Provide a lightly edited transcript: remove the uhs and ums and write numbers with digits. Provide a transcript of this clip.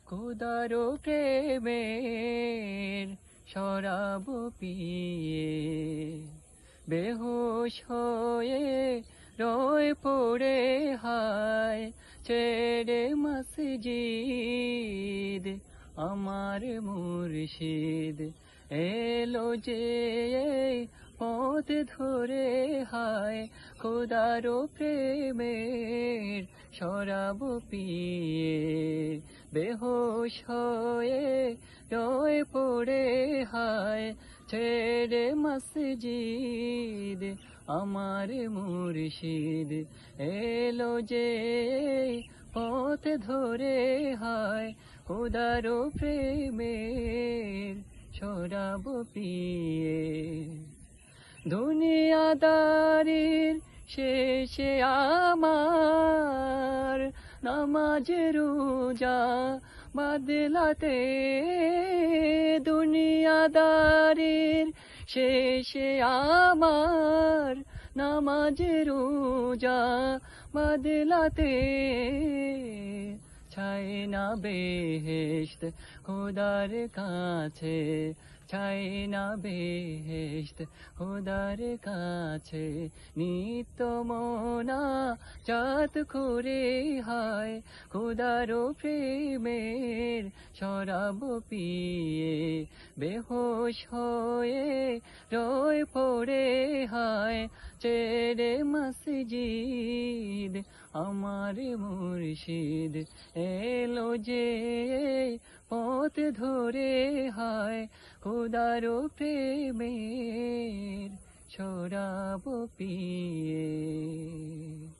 খোদারো প্রেমের শরাব পিয়ে বেহুশ হয়ে রয়ে পড়ে হায় ছেড়ে মসজিদ আমার মুর্শিদ এলো যে পথ ধরে হায় খোদারো প্রেমের শরাব পিয়ে বেহুশ হয়ে রয়ে পড়ে হায় ছেড়ে মসজিদ আমার মুর্শিদ এলো যে পথ ধরে হায় খোদারো প্রেমের শরাব পিয়ে দুনিয়াদারির শেষে আমার নামাজ রোজা বাদলাতে দুনিয়াদারির শেষে আমার নামাজ রোজা বাদলাতে চাই না বেহেশত খোদার কাছে চাই না বেহেশত খোদার কাছে নিত্য মোনা জাত করে হায় খোদারো প্রেমের শরাব পিয়ে বেহুশ হয়ে রয়ে পড়ে হায় ছেড়ে মসজিদ আমার মুর্শিদ এলো যে পথ ধরে হায় খোদারো প্রেমের শরাব পিয়ে।